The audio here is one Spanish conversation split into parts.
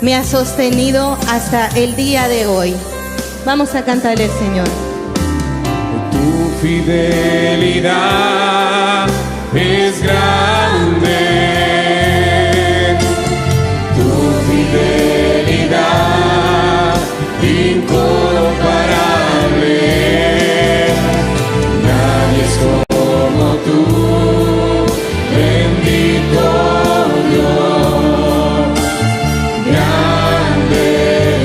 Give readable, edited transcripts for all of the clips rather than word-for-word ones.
me ha sostenido hasta el día de hoy. Vamos a cantarle al Señor. Tu fidelidad es grande, tu fidelidad incomparable, nadie es como tú, bendito Dios, grande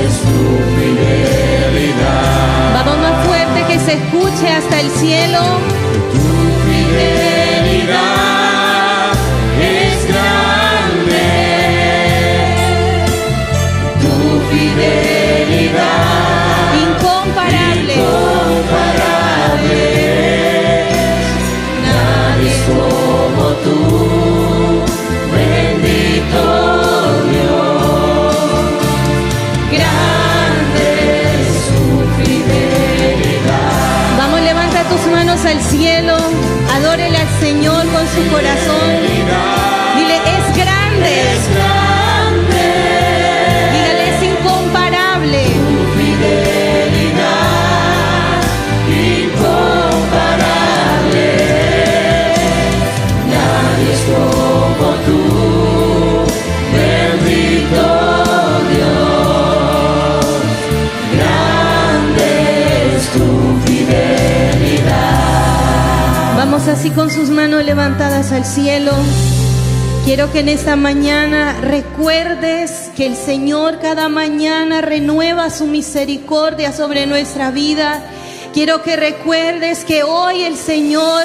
es tu fidelidad. Vamos más fuerte, que se escuche hasta el cielo. Tu fidelidad es grande, tu fidelidad Incomparable. incomparable, nadie es como tú, bendito Dios, grande es tu fidelidad. Vamos, levanta tus manos al cielo. Adórele al Señor con su corazón. Dile, es grande. Es grande, Dígale, es incomparable. tu fidelidad incomparable, nadie es como tú, bendito Dios, grande es tu fidelidad. Vamos así con sus manos levantadas al cielo. Quiero que en esta mañana recuerdes que el Señor cada mañana renueva su misericordia sobre nuestra vida. Quiero que recuerdes que hoy el Señor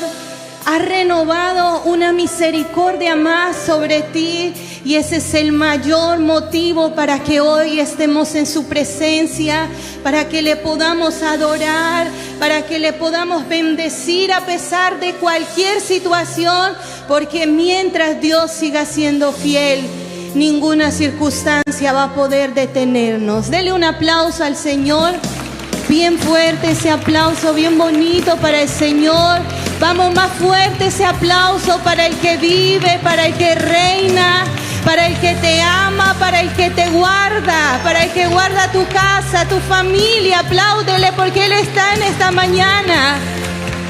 ha renovado una misericordia más sobre ti, y ese es el mayor motivo para que hoy estemos en su presencia, para que le podamos adorar, para que le podamos bendecir a pesar de cualquier situación, porque mientras Dios siga siendo fiel, ninguna circunstancia va a poder detenernos. Dele un aplauso al Señor, bien fuerte ese aplauso, bien bonito para el Señor. Vamos, más fuerte ese aplauso para el que vive, para el que reina, para el que te ama, para el que te guarda, para el que guarda tu casa, tu familia. Apláudele porque Él está en esta mañana.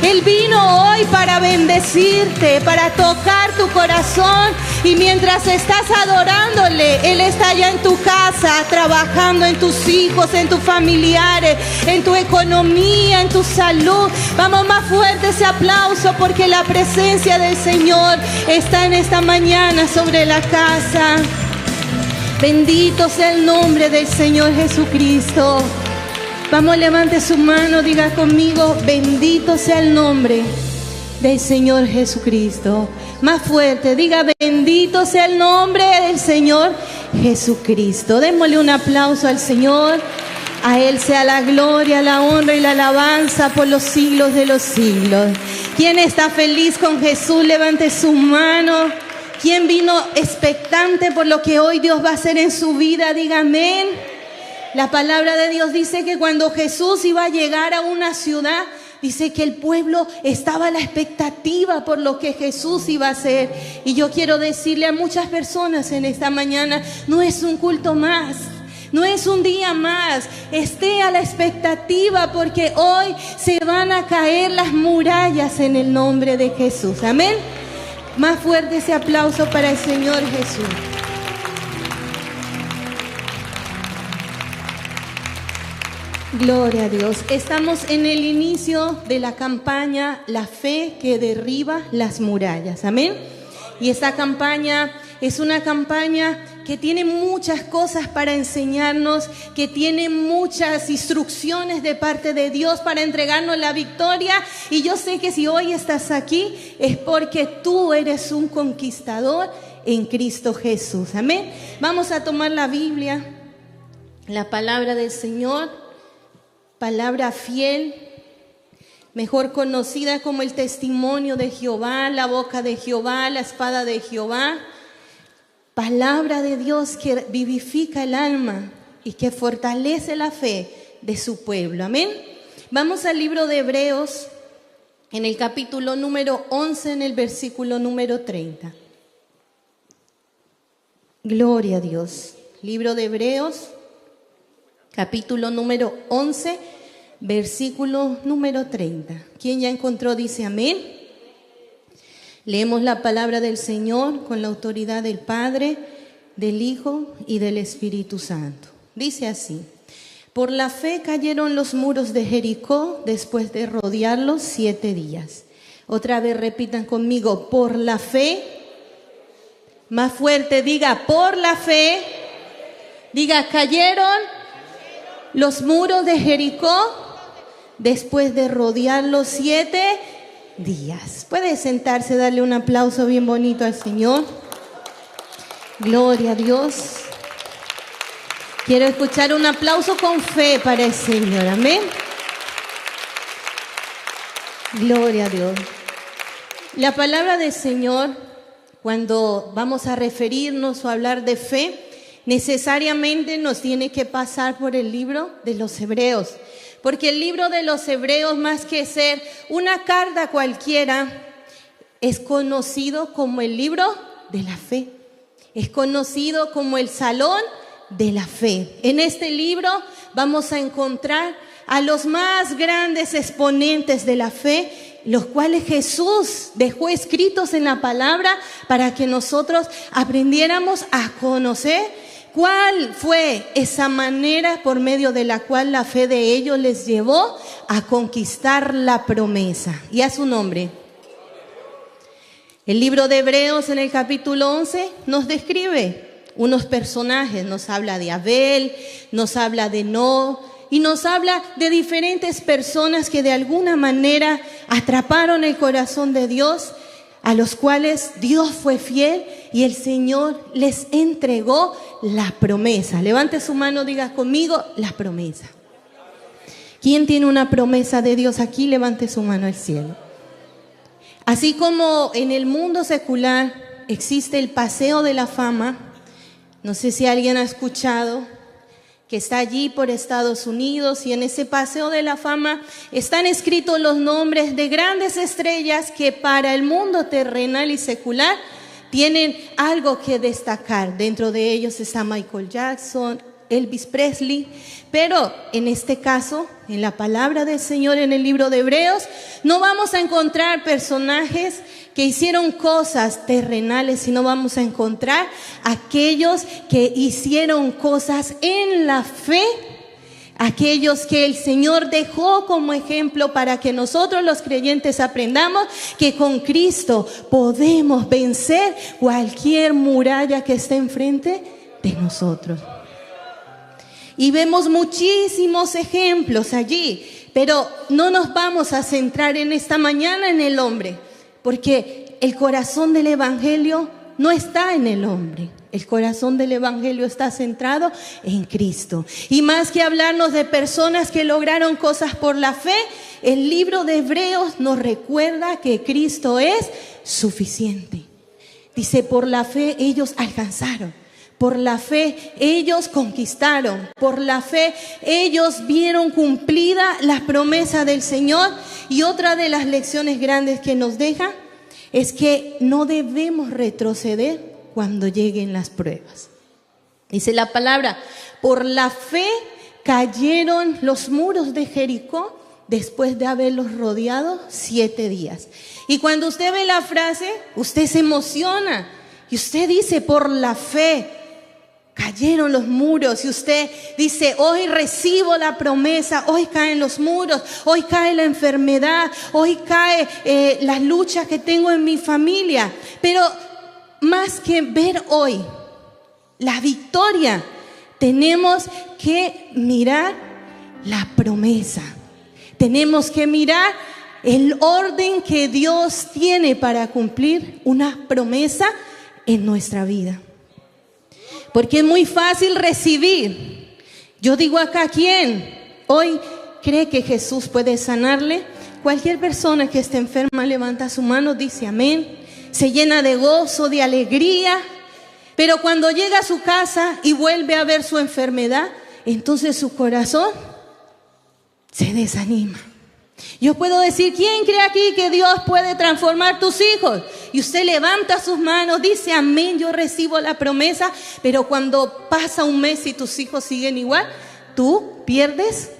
Él vino hoy para bendecirte, para tocar tu corazón, y mientras estás adorándole, Él está allá en tu casa, trabajando en tus hijos, en tus familiares, en tu economía, en tu salud. Vamos, más fuerte ese aplauso porque la presencia del Señor está en esta mañana sobre la casa. Bendito sea el nombre del Señor Jesucristo. Vamos, levante su mano, diga conmigo, bendito sea el nombre del Señor Jesucristo. Más fuerte, diga, bendito sea el nombre del Señor Jesucristo. Démosle un aplauso al Señor. A Él sea la gloria, la honra y la alabanza por los siglos de los siglos. ¿Quién está feliz con Jesús? Levante su mano. ¿Quién vino expectante por lo que hoy Dios va a hacer en su vida? Diga amén. La palabra de Dios dice que cuando Jesús iba a llegar a una ciudad, dice que el pueblo estaba a la expectativa por lo que Jesús iba a hacer. Y yo quiero decirle a muchas personas en esta mañana, no es un culto más, no es un día más. Esté a la expectativa porque hoy se van a caer las murallas en el nombre de Jesús. Amén. Más fuerte ese aplauso para el Señor Jesús. Gloria a Dios. Estamos en el inicio de la campaña La Fe que Derriba las Murallas. Amén. Y esta campaña es una campaña que tiene muchas cosas para enseñarnos, que tiene muchas instrucciones de parte de Dios para entregarnos la victoria. Y yo sé que si hoy estás aquí es porque tú eres un conquistador en Cristo Jesús. Amén. Vamos a tomar la Biblia, la palabra del Señor. Palabra fiel, mejor conocida como el testimonio de Jehová, la boca de Jehová, la espada de Jehová. Palabra de Dios que vivifica el alma y que fortalece la fe de su pueblo. Amén. Vamos al libro de Hebreos, en el capítulo número 11, en el versículo número 30. Gloria a Dios. Libro de Hebreos, capítulo número 11, versículo número 30. ¿Quién ya encontró? Dice amén. Leemos la palabra del Señor con la autoridad del Padre, del Hijo y del Espíritu Santo. Dice así: por la fe cayeron los muros de Jericó después de rodearlos 7 días. Otra vez repitan conmigo: por la fe. Más fuerte, diga: por la fe. Diga: cayeron los muros de Jericó después de rodearlos 7 días. Puede sentarse, darle un aplauso bien bonito al Señor. Gloria a Dios. Quiero escuchar un aplauso con fe para el Señor. Amén. Gloria a Dios. La palabra del Señor, cuando vamos a referirnos o hablar de fe, necesariamente nos tiene que pasar por el libro de los Hebreos. Porque el libro de los Hebreos, más que ser una carta cualquiera, es conocido como el libro de la fe. Es conocido como el salón de la fe. En este libro vamos a encontrar a los más grandes exponentes de la fe, los cuales Jesús dejó escritos en la palabra para que nosotros aprendiéramos a conocer cuál fue esa manera por medio de la cual la fe de ellos les llevó a conquistar la promesa. Y a su nombre. El libro de Hebreos en el capítulo 11 nos describe unos personajes, nos habla de Abel, nos habla de Noé y nos habla de diferentes personas que de alguna manera atraparon el corazón de Dios, a los cuales Dios fue fiel y el Señor les entregó la promesa. Levante su mano, diga conmigo: la promesa. ¿Quién tiene una promesa de Dios aquí? Levante su mano al cielo. Así como en el mundo secular existe el paseo de la fama, no sé si alguien ha escuchado, que está allí por Estados Unidos, y en ese paseo de la fama están escritos los nombres de grandes estrellas que para el mundo terrenal y secular tienen algo que destacar. Dentro de ellos está Michael Jackson, Elvis Presley, pero en este caso, en la palabra del Señor en el libro de Hebreos, no vamos a encontrar personajes que hicieron cosas terrenales, sino vamos a encontrar aquellos que hicieron cosas en la fe, aquellos que el Señor dejó como ejemplo para que nosotros los creyentes aprendamos que con Cristo podemos vencer cualquier muralla que esté enfrente de nosotros. Y vemos muchísimos ejemplos allí, pero no nos vamos a centrar en esta mañana en el hombre, porque el corazón del Evangelio no está en el hombre. El corazón del Evangelio está centrado en Cristo. Y más que hablarnos de personas que lograron cosas por la fe, el libro de Hebreos nos recuerda que Cristo es suficiente. Dice: por la fe ellos alcanzaron. Por la fe ellos conquistaron. Por la fe ellos vieron cumplida la promesa del Señor. Y otra de las lecciones grandes que nos deja es que no debemos retroceder cuando lleguen las pruebas. Dice la palabra: por la fe cayeron los muros de Jericó después de haberlos rodeado 7 días. Y cuando usted ve la frase, usted se emociona y usted dice: por la fe cayeron los muros. Y usted dice: hoy recibo la promesa, hoy caen los muros, hoy cae la enfermedad, hoy cae las luchas que tengo en mi familia. Pero más que ver hoy la victoria, tenemos que mirar la promesa. Tenemos que mirar el orden que Dios tiene para cumplir una promesa en nuestra vida. Porque es muy fácil recibir. Yo digo acá: ¿quién hoy cree que Jesús puede sanarle? Cualquier persona que esté enferma levanta su mano, dice amén, se llena de gozo, de alegría. Pero cuando llega a su casa y vuelve a ver su enfermedad, entonces su corazón se desanima. Yo puedo decir, ¿quién cree aquí que Dios puede transformar tus hijos? Y usted levanta sus manos, dice amén, yo recibo la promesa, pero cuando pasa un mes y tus hijos siguen igual, tú pierdes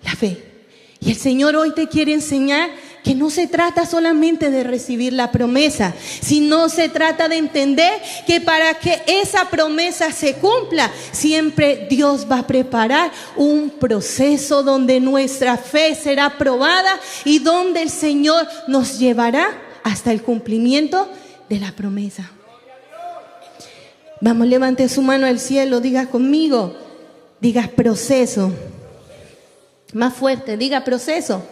la fe. Y el Señor hoy te quiere enseñar que no se trata solamente de recibir la promesa, sino se trata de entender que para que esa promesa se cumpla, siempre Dios va a preparar un proceso donde nuestra fe será probada y donde el Señor nos llevará hasta el cumplimiento de la promesa. Vamos, levante su mano al cielo, diga conmigo, diga proceso. Más fuerte, diga proceso.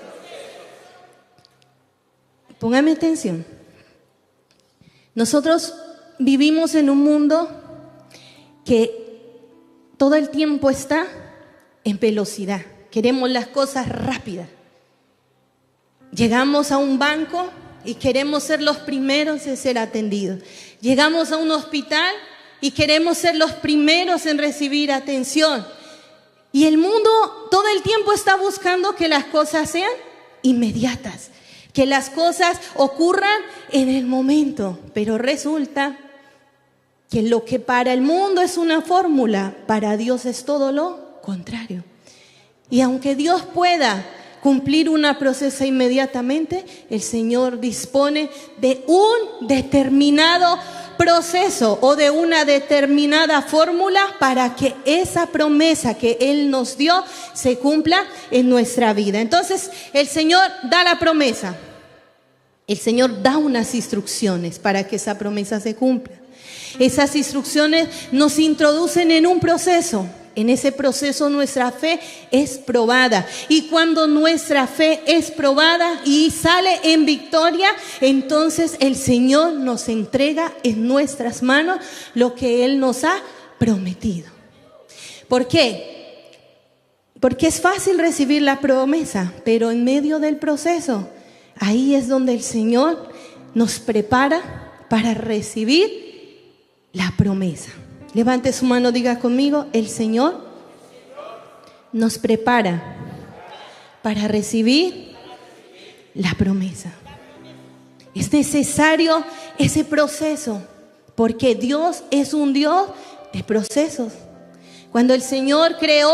Póngame atención. Nosotros vivimos en un mundo que todo el tiempo está en velocidad. Queremos las cosas rápidas. Llegamos a un banco y queremos ser los primeros en ser atendidos. Llegamos a un hospital y queremos ser los primeros en recibir atención. Y el mundo todo el tiempo está buscando que las cosas sean inmediatas, que las cosas ocurran en el momento. Pero resulta que lo que para el mundo es una fórmula, para Dios es todo lo contrario. Y aunque Dios pueda cumplir una promesa inmediatamente, el Señor dispone de un determinado proceso o de una determinada fórmula para que esa promesa que Él nos dio se cumpla en nuestra vida. Entonces el Señor da la promesa, el Señor da unas instrucciones para que esa promesa se cumpla. Esas instrucciones nos introducen en un proceso. En ese proceso nuestra fe es probada, y cuando nuestra fe es probada y sale en victoria, entonces el Señor nos entrega en nuestras manos lo que Él nos ha prometido. ¿Por qué? Porque es fácil recibir la promesa, pero en medio del proceso, ahí es donde el Señor nos prepara para recibir la promesa. Levante su mano, diga conmigo, el Señor nos prepara para recibir la promesa. Es necesario ese proceso, porque Dios es un Dios de procesos. Cuando el Señor creó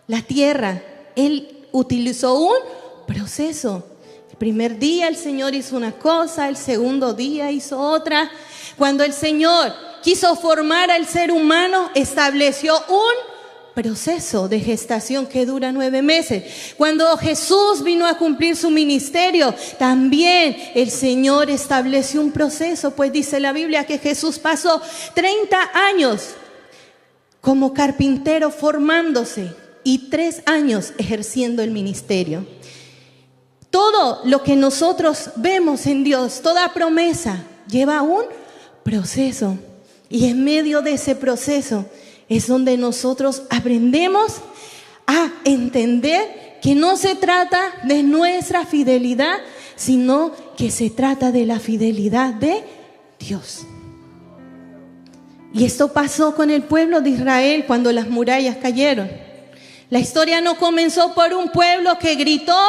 la tierra, Él utilizó un proceso. El primer día el Señor hizo una cosa, el segundo día hizo otra. Cuando el Señor quiso formar al ser humano, estableció un proceso de gestación que dura 9 meses. Cuando Jesús vino a cumplir su ministerio, también el Señor estableció un proceso, pues dice la Biblia que Jesús pasó 30 años como carpintero formándose y 3 años ejerciendo el ministerio. Todo lo que nosotros vemos en Dios, toda promesa, lleva un proceso. Y en medio de ese proceso es donde nosotros aprendemos a entender que no se trata de nuestra fidelidad, sino que se trata de la fidelidad de Dios. Y esto pasó con el pueblo de Israel cuando las murallas cayeron. La historia no comenzó por un pueblo que gritó,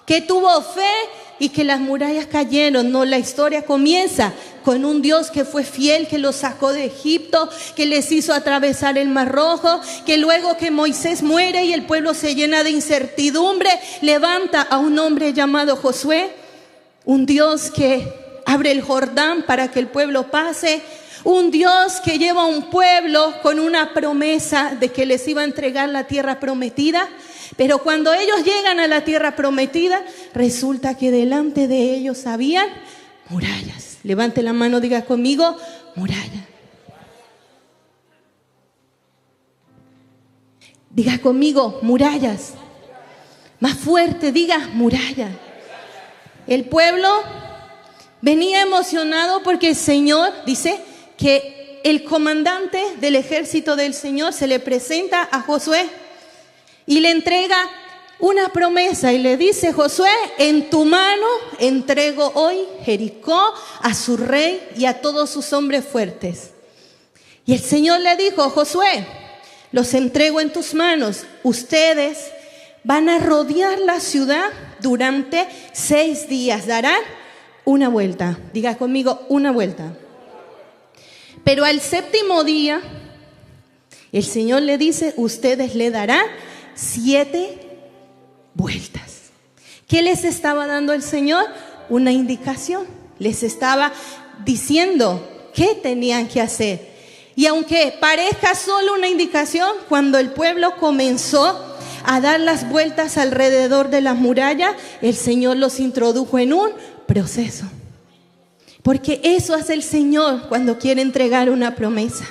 que tuvo fe y que las murallas cayeron. No, la historia comienza con un Dios que fue fiel, que los sacó de Egipto, que les hizo atravesar el Mar Rojo, que luego que Moisés muere y el pueblo se llena de incertidumbre, levanta a un hombre llamado Josué, un Dios que abre el Jordán para que el pueblo pase, un Dios que lleva a un pueblo con una promesa de que les iba a entregar la tierra prometida. Pero cuando ellos llegan a la tierra prometida, resulta que delante de ellos habían murallas. Levante la mano, diga conmigo, muralla. Diga conmigo, murallas. Más fuerte, diga, muralla. El pueblo venía emocionado porque el Señor dice que el comandante del ejército del Señor se le presenta a Josué y le entrega una promesa y le dice: Josué, en tu mano entrego hoy Jericó a su rey y a todos sus hombres fuertes. Y el Señor le dijo: Josué, los entrego en tus manos. Ustedes van a rodear la ciudad durante 6 días. Darán una vuelta. Diga conmigo, una vuelta. Pero al 7º día, el Señor le dice, ustedes le darán 7 vueltas. ¿Qué les estaba dando el Señor? Una indicación. Les estaba diciendo qué tenían que hacer. Y aunque parezca solo una indicación, cuando el pueblo comenzó a dar las vueltas alrededor de las murallas, el Señor los introdujo en un proceso. Porque eso hace el Señor cuando quiere entregar una promesa.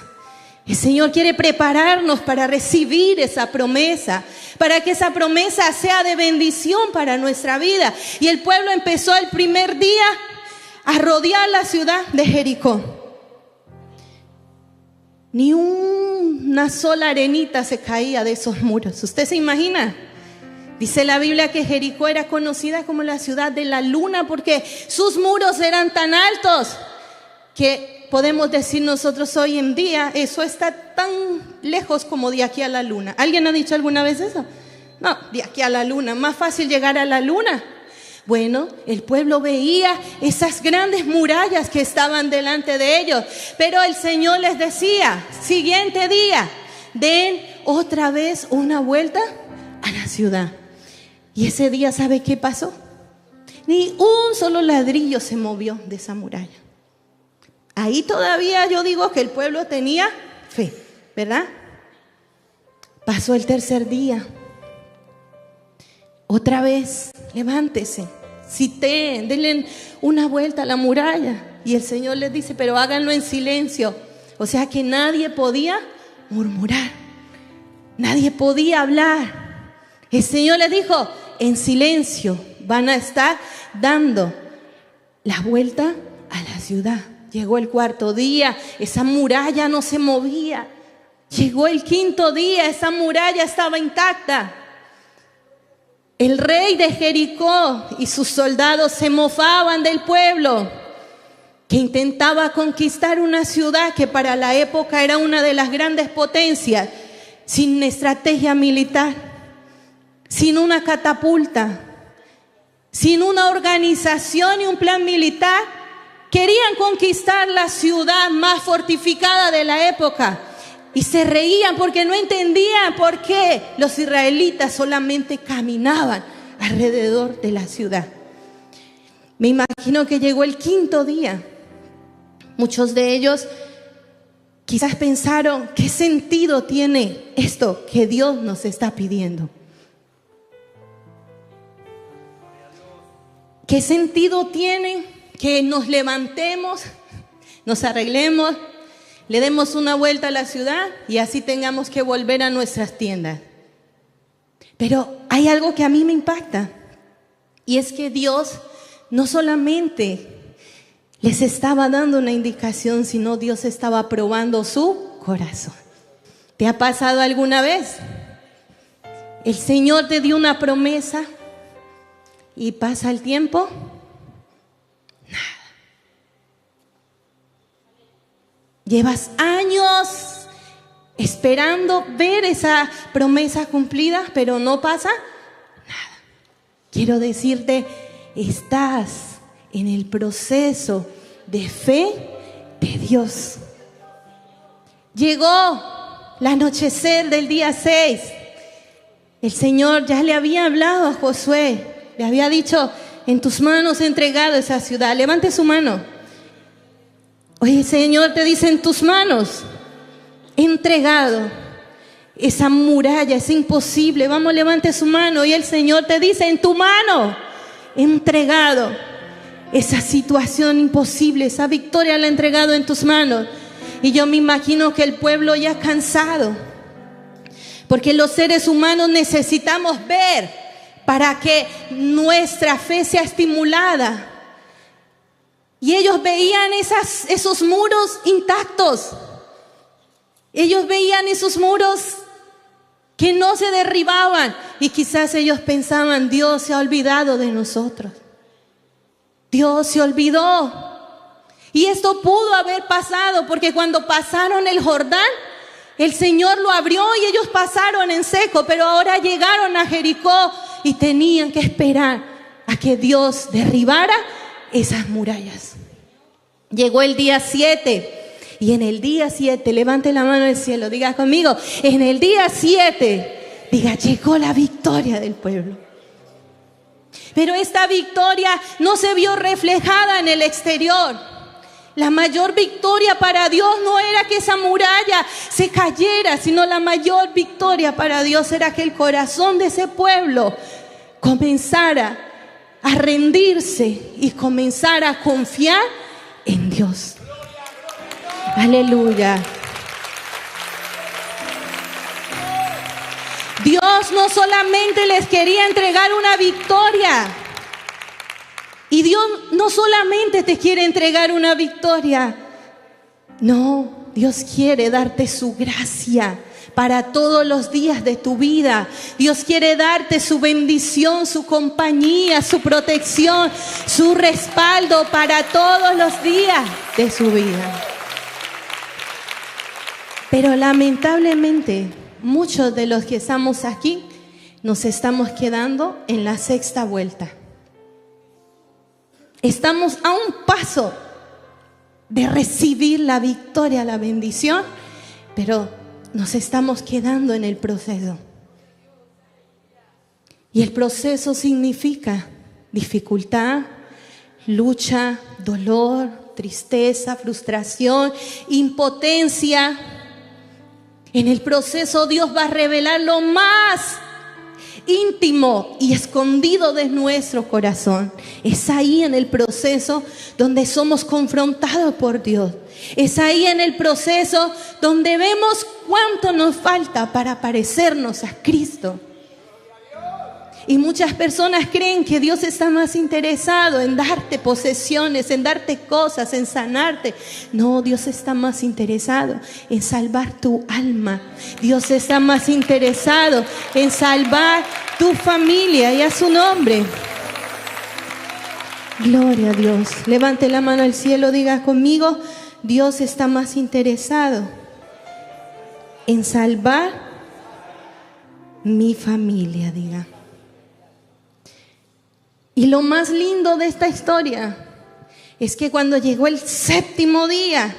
El Señor quiere prepararnos para recibir esa promesa, para que esa promesa sea de bendición para nuestra vida. Y el pueblo empezó el primer día a rodear la ciudad de Jericó. Ni una sola arenita se caía de esos muros. ¿Usted se imagina? Dice la Biblia que Jericó era conocida como la ciudad de la luna porque sus muros eran tan altos que podemos decir nosotros hoy en día, eso está tan lejos como de aquí a la luna. ¿Alguien ha dicho alguna vez eso? No, de aquí a la luna, más fácil llegar a la luna. Bueno, el pueblo veía esas grandes murallas que estaban delante de ellos, pero el Señor les decía, siguiente día, den otra vez una vuelta a la ciudad. Y ese día, ¿sabe qué pasó? Ni un solo ladrillo se movió de esa muralla. Ahí todavía yo digo que el pueblo tenía fe, ¿verdad? Pasó el 3er día. Otra vez, levántese, denle una vuelta a la muralla. Y el Señor les dice, pero háganlo en silencio. O sea que nadie podía murmurar, nadie podía hablar. El Señor les dijo, en silencio van a estar dando la vuelta a la ciudad. Llegó el 4º día, esa muralla no se movía. Llegó el 5º día, esa muralla estaba intacta. El rey de Jericó y sus soldados se mofaban del pueblo que intentaba conquistar una ciudad que para la época era una de las grandes potencias, sin estrategia militar, sin una catapulta, sin una organización y un plan militar. Querían conquistar la ciudad más fortificada de la época. Y se reían porque no entendían por qué los israelitas solamente caminaban alrededor de la ciudad. Me imagino que llegó el 5º día. Muchos de ellos quizás pensaron, ¿qué sentido tiene esto que Dios nos está pidiendo? ¿Qué sentido tiene que nos levantemos, nos arreglemos, le demos una vuelta a la ciudad y así tengamos que volver a nuestras tiendas? Pero hay algo que a mí me impacta, y es que Dios no solamente les estaba dando una indicación, sino Dios estaba probando su corazón. ¿Te ha pasado alguna vez? El Señor te dio una promesa y pasa el tiempo, nada. Llevas años esperando ver esa promesa cumplida, pero no pasa nada. Quiero decirte, estás en el proceso de fe de Dios. Llegó el anochecer del día 6. El Señor ya le había hablado a Josué, le había dicho, en tus manos he entregado esa ciudad. Levante su mano. Oye, el Señor te dice, en tus manos he entregado esa muralla, es imposible. Vamos, levante su mano. Y el Señor te dice, en tu mano he entregado esa situación imposible, esa victoria la he entregado en tus manos. Y yo me imagino que el pueblo ya cansado, porque los seres humanos necesitamos ver para que nuestra fe sea estimulada. Y ellos veían esos muros intactos. Ellos veían esos muros que no se derribaban. Y quizás ellos pensaban, Dios se ha olvidado de nosotros. Dios se olvidó. Y esto pudo haber pasado porque cuando pasaron el Jordán, El Señor lo abrió y ellos pasaron en seco, pero ahora llegaron a Jericó y tenían que esperar a que Dios derribara esas murallas. Llegó el día 7 y en el día 7, levante la mano al cielo, diga conmigo, en el día 7, diga, llegó la victoria del pueblo. Pero esta victoria no se vio reflejada en el exterior. La mayor victoria para Dios no era que esa muralla se cayera, sino la mayor victoria para Dios era que el corazón de ese pueblo comenzara a rendirse y comenzara a confiar en Dios. Aleluya. Dios no solamente les quería entregar una victoria. Y Dios no solamente te quiere entregar una victoria. No, Dios quiere darte su gracia para todos los días de tu vida. Dios quiere darte su bendición, su compañía, su protección, su respaldo para todos los días de su vida. Pero lamentablemente, muchos de los que estamos aquí nos estamos quedando en la sexta vuelta. Estamos a un paso de recibir la victoria, la bendición, pero nos estamos quedando en el proceso. Y el proceso significa dificultad, lucha, dolor, tristeza, frustración, impotencia. En el proceso Dios va a revelar lo más íntimo y escondido de nuestro corazón. Es ahí en el proceso donde somos confrontados por Dios. Es ahí en el proceso donde vemos cuánto nos falta para parecernos a Cristo. Y muchas personas creen que Dios está más interesado en darte posesiones, en darte cosas, en sanarte. No, Dios está más interesado en salvar tu alma. Dios está más interesado en salvar tu familia y a su nombre. Gloria a Dios. Levante la mano al cielo, diga conmigo, Dios está más interesado en salvar mi familia, diga. Y lo más lindo de esta historia es que cuando llegó el séptimo día,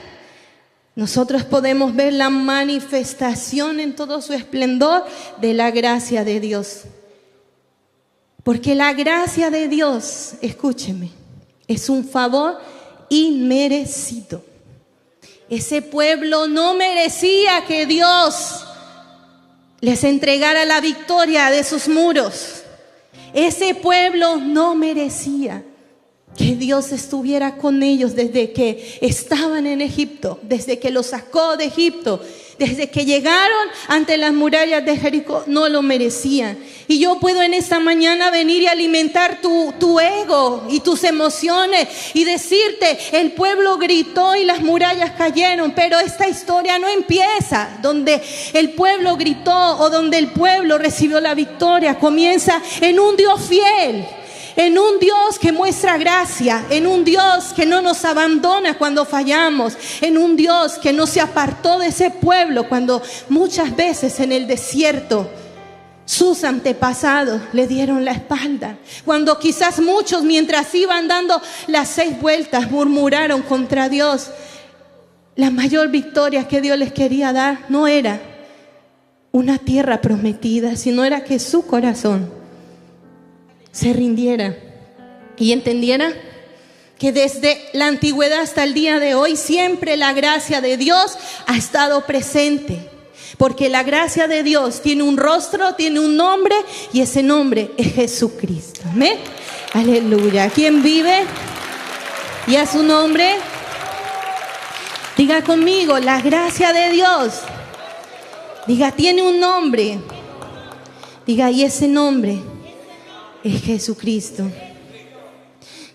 nosotros podemos ver la manifestación en todo su esplendor de la gracia de Dios. Porque la gracia de Dios, escúcheme, es un favor inmerecido. Ese pueblo no merecía que Dios les entregara la victoria de sus muros. Ese pueblo no merecía que Dios estuviera con ellos desde que estaban en Egipto, desde que los sacó de Egipto, desde que llegaron ante las murallas de Jericó. No lo merecían. Y yo puedo en esta mañana venir y alimentar tu ego y tus emociones y decirte, el pueblo gritó y las murallas cayeron, pero esta historia no empieza donde el pueblo gritó o donde el pueblo recibió la victoria. Comienza en un Dios fiel, en un Dios que muestra gracia, en un Dios que no nos abandona cuando fallamos, en un Dios que no se apartó de ese pueblo cuando muchas veces en el desierto sus antepasados le dieron la espalda. Cuando quizás muchos, mientras iban dando las 6 vueltas, murmuraron contra Dios. La mayor victoria que Dios les quería dar no era una tierra prometida, sino era que su corazón se rindiera y entendiera que desde la antigüedad hasta el día de hoy siempre la gracia de Dios ha estado presente. Porque la gracia de Dios tiene un rostro, tiene un nombre, y ese nombre es Jesucristo. Amén. Aleluya. ¿Quién vive? Y a su nombre. Diga conmigo, la gracia de Dios. Diga, tiene un nombre. Diga, y ese nombre es Jesucristo.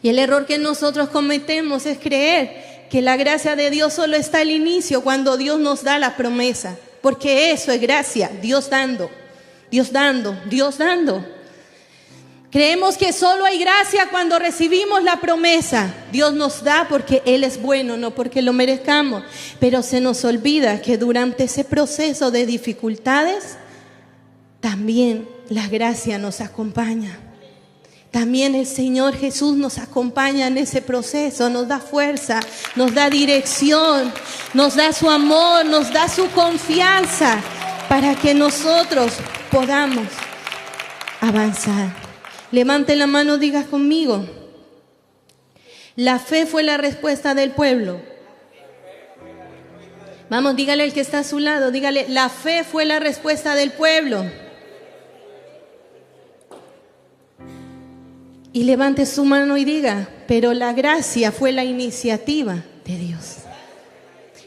Y el error que nosotros cometemos es creer que la gracia de Dios solo está al inicio, cuando Dios nos da la promesa. Porque eso es gracia, Dios dando, Dios dando, Dios dando. Creemos que solo hay gracia cuando recibimos la promesa. Dios nos da porque Él es bueno, no porque lo merezcamos. Pero se nos olvida que durante ese proceso de dificultades, también la gracia nos acompaña. También el Señor Jesús nos acompaña en ese proceso, nos da fuerza, nos da dirección, nos da su amor, nos da su confianza para que nosotros podamos avanzar. Levante la mano, diga conmigo. La fe fue la respuesta del pueblo. Vamos, dígale al que está a su lado, dígale, la fe fue la respuesta del pueblo. Y levante su mano y diga, pero la gracia fue la iniciativa de Dios.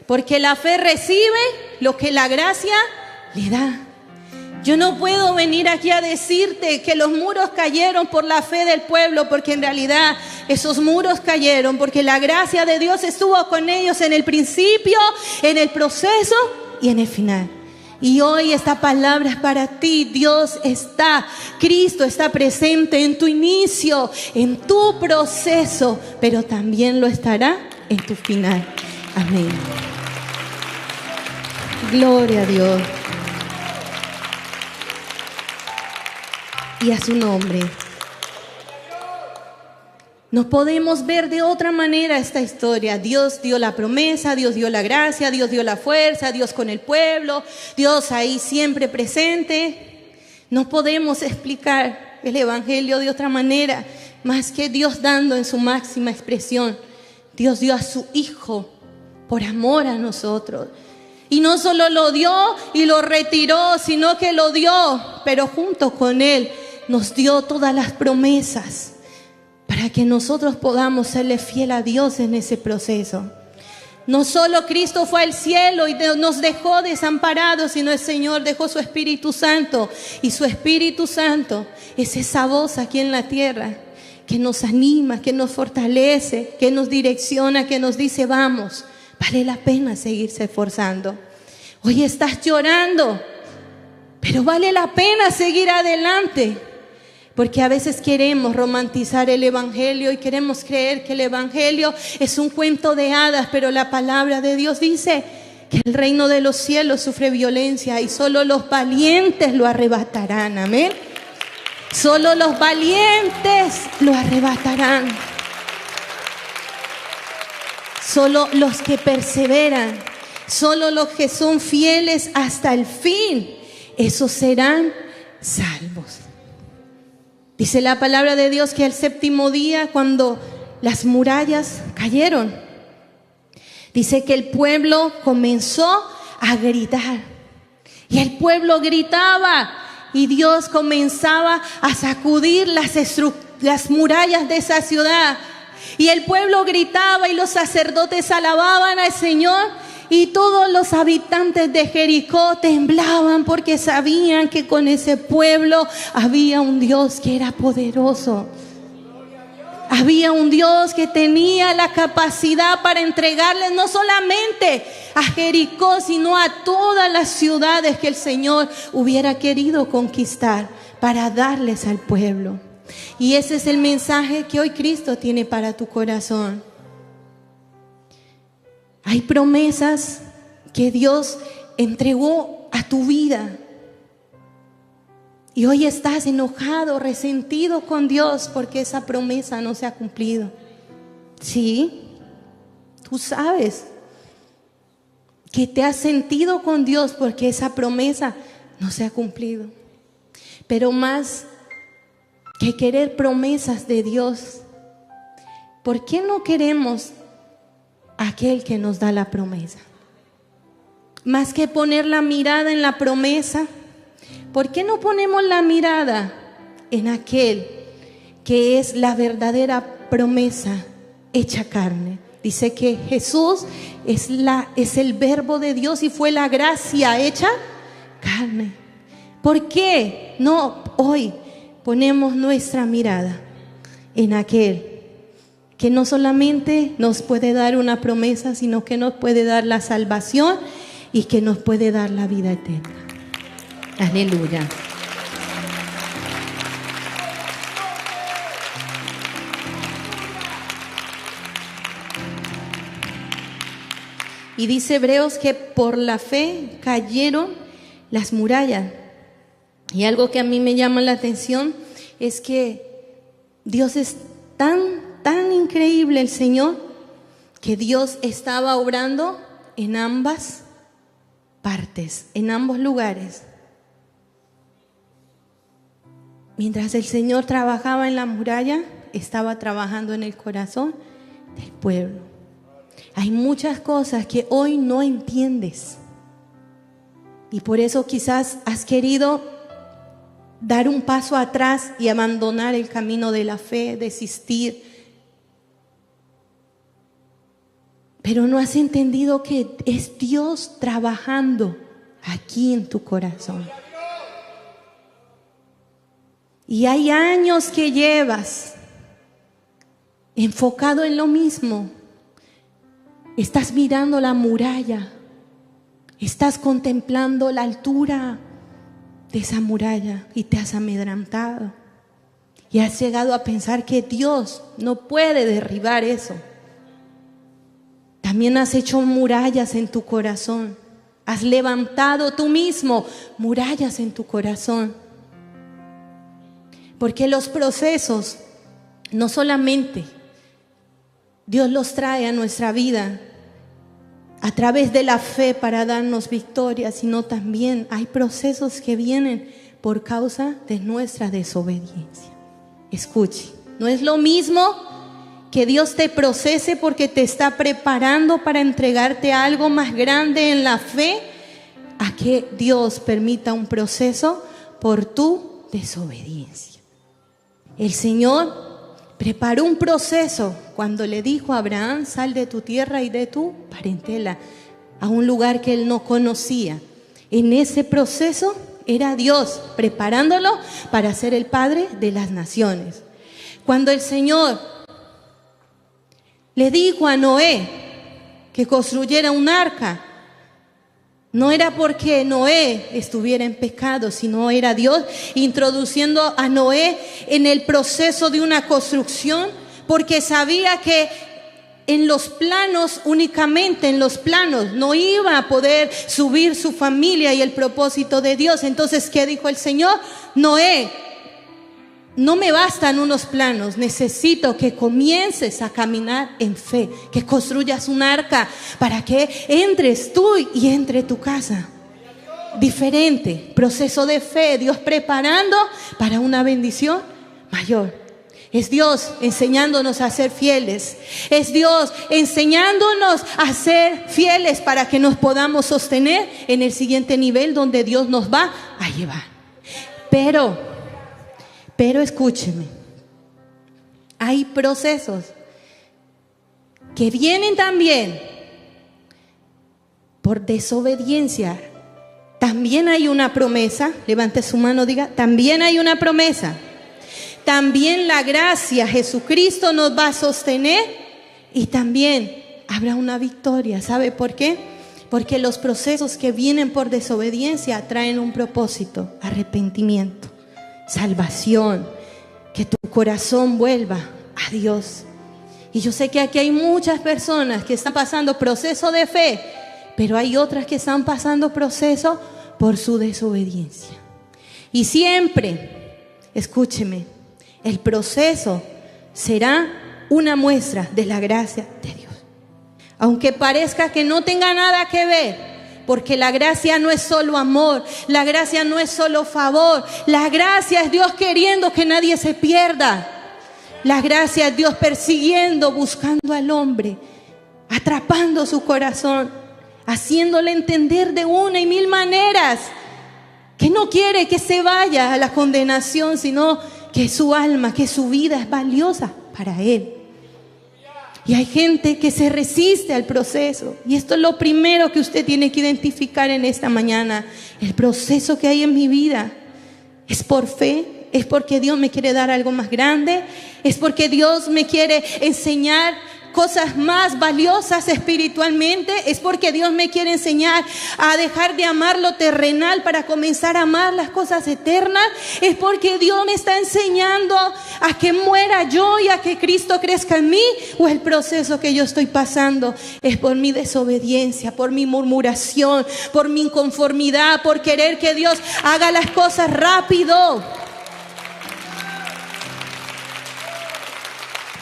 Porque la fe recibe lo que la gracia le da. Yo no puedo venir aquí a decirte que los muros cayeron por la fe del pueblo, porque en realidad esos muros cayeron porque la gracia de Dios estuvo con ellos en el principio, en el proceso y en el final. Y hoy esta palabra es para ti. Dios está, Cristo está presente en tu inicio, en tu proceso, pero también lo estará en tu final. Amén. Gloria a Dios. Y a su nombre. No podemos ver de otra manera esta historia. Dios dio la promesa, Dios dio la gracia, Dios dio la fuerza, Dios con el pueblo, Dios ahí siempre presente. No podemos explicar el Evangelio de otra manera, más que Dios dando en su máxima expresión. Dios dio a su Hijo por amor a nosotros. Y no solo lo dio y lo retiró, sino que lo dio, pero junto con Él nos dio todas las promesas para que nosotros podamos serle fiel a Dios en ese proceso. No solo Cristo fue al cielo y nos dejó desamparados, sino el Señor dejó su Espíritu Santo. Y su Espíritu Santo es esa voz aquí en la tierra que nos anima, que nos fortalece, que nos direcciona, que nos dice vamos, vale la pena seguirse esforzando. Hoy estás llorando, pero vale la pena seguir adelante. Porque a veces queremos romantizar el Evangelio y queremos creer que el Evangelio es un cuento de hadas, pero la palabra de Dios dice que el reino de los cielos sufre violencia y solo los valientes lo arrebatarán. Amén. Solo los valientes lo arrebatarán. Solo los que perseveran, solo los que son fieles hasta el fin, esos serán salvos. Dice la palabra de Dios que al séptimo día, cuando las murallas cayeron, dice que el pueblo comenzó a gritar. Y el pueblo gritaba y Dios comenzaba a sacudir las murallas de esa ciudad. Y el pueblo gritaba y los sacerdotes alababan al Señor. Y todos los habitantes de Jericó temblaban porque sabían que con ese pueblo había un Dios que era poderoso. Había un Dios que tenía la capacidad para entregarles no solamente a Jericó, sino a todas las ciudades que el Señor hubiera querido conquistar para darles al pueblo. Y ese es el mensaje que hoy Cristo tiene para tu corazón. Hay promesas que Dios entregó a tu vida. Y hoy estás enojado, resentido con Dios porque esa promesa no se ha cumplido. Sí, tú sabes que te has sentido con Dios porque esa promesa no se ha cumplido. Pero más que querer promesas de Dios, ¿por qué no queremos aquel que nos da la promesa? Más que poner la mirada en la promesa, ¿por qué no ponemos la mirada en aquel que es la verdadera promesa hecha carne? Dice que Jesús es el verbo de Dios y fue la gracia hecha carne. ¿Por qué no hoy ponemos nuestra mirada en aquel que no solamente nos puede dar una promesa, sino que nos puede dar la salvación y que nos puede dar la vida eterna? Aleluya. Y dice Hebreos que por la fe cayeron las murallas. Y algo que a mí me llama la atención es que Dios es tan increíble, el Señor, que Dios estaba obrando en ambas partes, en ambos lugares. Mientras el Señor trabajaba en la muralla, estaba trabajando en el corazón del pueblo. Hay muchas cosas que hoy no entiendes. Y por eso quizás has querido dar un paso atrás y abandonar el camino de la fe, desistir. Pero no has entendido que es Dios trabajando aquí en tu corazón. Y hay años que llevas enfocado en lo mismo. Estás mirando la muralla. Estás contemplando la altura de esa muralla y te has amedrentado. Y has llegado a pensar que Dios no puede derribar eso. También has hecho murallas en tu corazón. Has levantado tú mismo murallas en tu corazón. Porque los procesos no solamente Dios los trae a nuestra vida a través de la fe para darnos victoria, sino también hay procesos que vienen por causa de nuestra desobediencia. Escuche, no es lo mismo que Dios te procese porque te está preparando para entregarte algo más grande en la fe, a que Dios permita un proceso por tu desobediencia. El Señor preparó un proceso cuando le dijo a Abraham: sal de tu tierra y de tu parentela a un lugar que él no conocía. En ese proceso era Dios preparándolo para ser el padre de las naciones. Cuando el Señor le dijo a Noé que construyera un arca, no era porque Noé estuviera en pecado, sino era Dios introduciendo a Noé en el proceso de una construcción, porque sabía que en los planos, únicamente en los planos, no iba a poder subir su familia y el propósito de Dios. Entonces, ¿qué dijo el Señor? Noé, no me bastan unos planos, necesito que comiences a caminar en fe, que construyas un arca para que entres tú y entre tu casa. Diferente, proceso de fe, Dios preparando para una bendición mayor. Es Dios enseñándonos a ser fieles. Es Dios enseñándonos a ser fieles para que nos podamos sostener en el siguiente nivel donde Dios nos va a llevar. Pero escúcheme, hay procesos que vienen también por desobediencia. También hay una promesa. Levante su mano, diga: también hay una promesa. También la gracia, Jesucristo nos va a sostener y también habrá una victoria. ¿Sabe por qué? Porque los procesos que vienen por desobediencia traen un propósito: arrepentimiento, salvación, que tu corazón vuelva a Dios. Y yo sé que aquí hay muchas personas que están pasando proceso de fe, pero hay otras que están pasando proceso por su desobediencia. Y siempre, escúcheme, el proceso será una muestra de la gracia de Dios. Aunque parezca que no tenga nada que ver, porque la gracia no es solo amor, la gracia no es solo favor, la gracia es Dios queriendo que nadie se pierda. La gracia es Dios persiguiendo, buscando al hombre, atrapando su corazón, haciéndole entender de una y mil maneras que no quiere que se vaya a la condenación, sino que su alma, que su vida es valiosa para Él. Y hay gente que se resiste al proceso. Y esto es lo primero que usted tiene que identificar en esta mañana. El proceso que hay en mi vida es por fe, es porque Dios me quiere dar algo más grande, es porque Dios me quiere enseñar cosas más valiosas espiritualmente, es porque Dios me quiere enseñar a dejar de amar lo terrenal para comenzar a amar las cosas eternas. Es porque Dios me está enseñando a que muera yo y a que Cristo crezca en mí, o el proceso que yo estoy pasando es por mi desobediencia, por mi murmuración, por mi inconformidad, por querer que Dios haga las cosas rápido.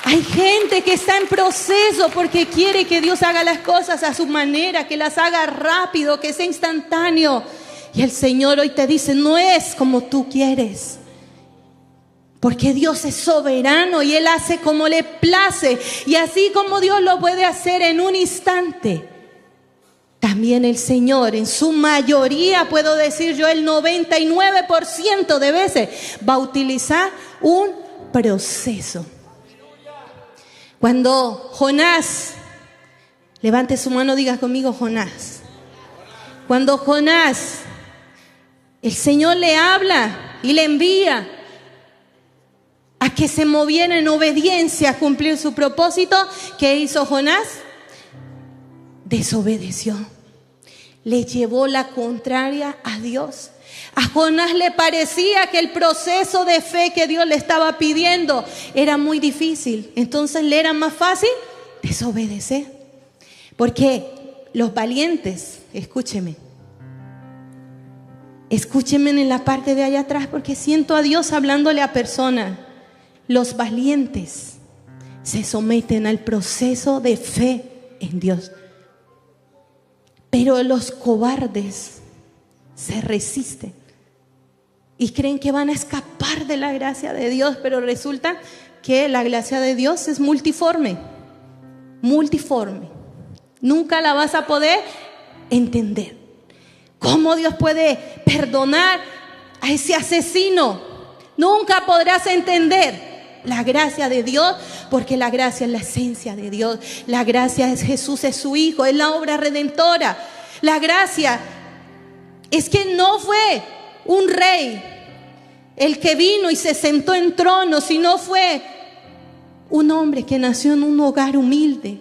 Hay gente que está en proceso porque quiere que Dios haga las cosas a su manera, que las haga rápido, que sea instantáneo. Y el Señor hoy te dice, no es como tú quieres. Porque Dios es soberano y Él hace como le place. Y así como Dios lo puede hacer en un instante, también el Señor en su mayoría, puedo decir yo el 99% de veces, va a utilizar un proceso. Cuando Jonás, levante su mano, diga conmigo Jonás. Cuando Jonás, el Señor le habla y le envía a que se moviera en obediencia a cumplir su propósito, ¿qué hizo Jonás? Desobedeció. Le llevó la contraria a Dios. A Jonás le parecía que el proceso de fe que Dios le estaba pidiendo era muy difícil. Entonces le era más fácil desobedecer. Porque los valientes, escúcheme en la parte de allá atrás, porque siento a Dios hablándole a personas. Los valientes se someten al proceso de fe en Dios. Pero los cobardes se resisten y creen que van a escapar de la gracia de Dios, pero resulta que la gracia de Dios es multiforme. Nunca la vas a poder entender. ¿Cómo Dios puede perdonar a ese asesino? Nunca podrás entender la gracia de Dios, porque la gracia es la esencia de Dios. La gracia es Jesús, es su Hijo, es la obra redentora. La gracia es que no fue un rey el que vino y se sentó en trono, sino fue un hombre que nació en un hogar humilde,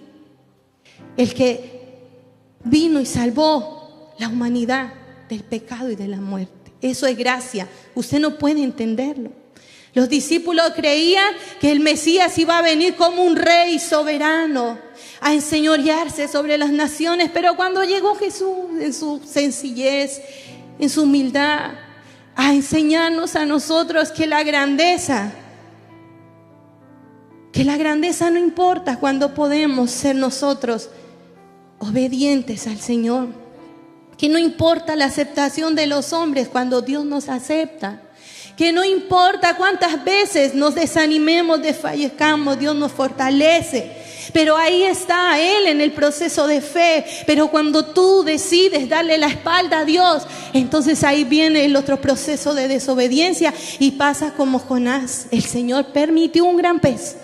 el que vino y salvó la humanidad del pecado y de la muerte. Eso es gracia. Usted no puede entenderlo. Los discípulos creían que el Mesías iba a venir como un rey soberano a enseñorearse sobre las naciones, pero cuando llegó Jesús en su sencillez, en su humildad, a enseñarnos a nosotros que la grandeza no importa cuando podemos ser nosotros obedientes al Señor, que no importa la aceptación de los hombres cuando Dios nos acepta, que no importa cuántas veces nos desanimemos, desfallezcamos, Dios nos fortalece. Pero ahí está Él en el proceso de fe. Pero cuando tú decides darle la espalda a Dios, entonces ahí viene el otro proceso de desobediencia y pasa como Jonás. El Señor permitió un gran pez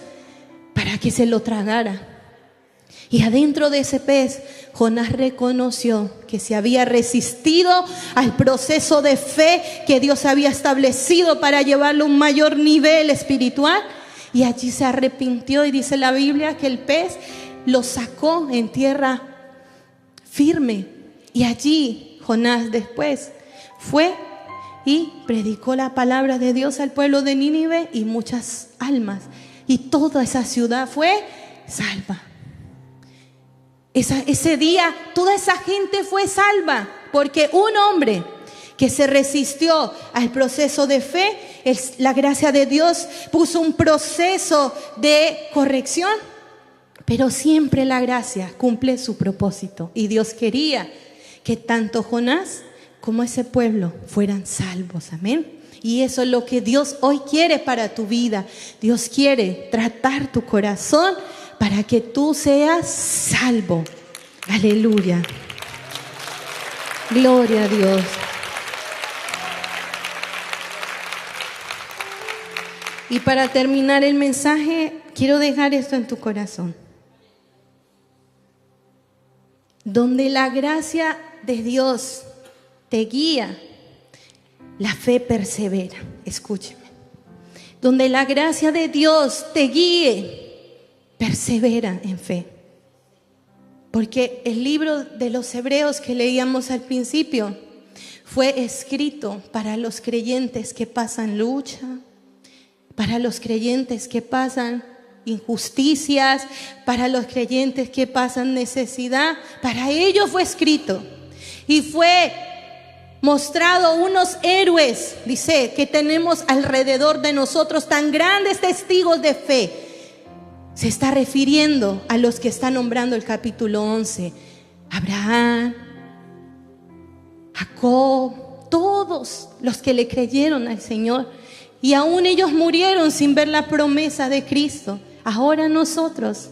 para que se lo tragara. Y adentro de ese pez, Jonás reconoció que se había resistido al proceso de fe que Dios había establecido para llevarlo a un mayor nivel espiritual. Y allí se arrepintió y dice la Biblia que el pez lo sacó en tierra firme. Y allí Jonás después fue y predicó la palabra de Dios al pueblo de Nínive y muchas almas. Y toda esa ciudad fue salva. Ese día toda esa gente fue salva porque un hombre que se resistió al proceso de fe, la gracia de Dios puso un proceso de corrección, pero siempre la gracia cumple su propósito y Dios quería que tanto Jonás como ese pueblo fueran salvos, amén. Y eso es lo que Dios hoy quiere para tu vida. Dios quiere tratar tu corazón para que tú seas salvo. Aleluya. Gloria a Dios. Y para terminar el mensaje, quiero dejar esto en tu corazón. Donde la gracia de Dios te guía, la fe persevera. Escúcheme. Donde la gracia de Dios te guíe, persevera en fe. Porque el libro de los Hebreos que leíamos al principio fue escrito para los creyentes que pasan lucha, para los creyentes que pasan injusticias, para los creyentes que pasan necesidad. Para ellos fue escrito y fue mostrado unos héroes, dice, que tenemos alrededor de nosotros, tan grandes testigos de fe. Se está refiriendo a los que está nombrando el capítulo 11. Abraham, Jacob, todos los que le creyeron al Señor. Y aún ellos murieron sin ver la promesa de Cristo. Ahora nosotros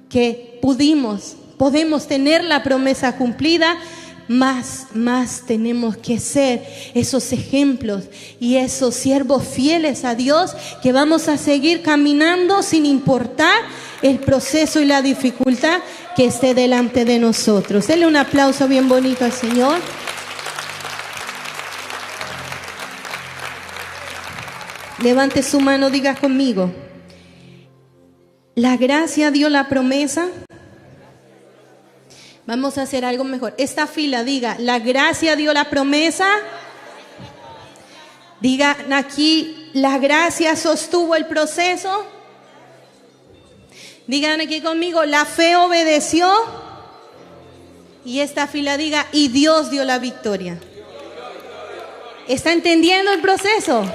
que podemos tener la promesa cumplida, más tenemos que ser esos ejemplos y esos siervos fieles a Dios, que vamos a seguir caminando sin importar el proceso y la dificultad que esté delante de nosotros. Denle un aplauso bien bonito al Señor. Levante su mano, diga conmigo: la gracia dio la promesa. Vamos a hacer algo mejor. Esta fila diga: la gracia dio la promesa. Digan aquí: la gracia sostuvo el proceso. Digan aquí conmigo: la fe obedeció. Y esta fila diga: y Dios dio la victoria. ¿Está entendiendo el proceso?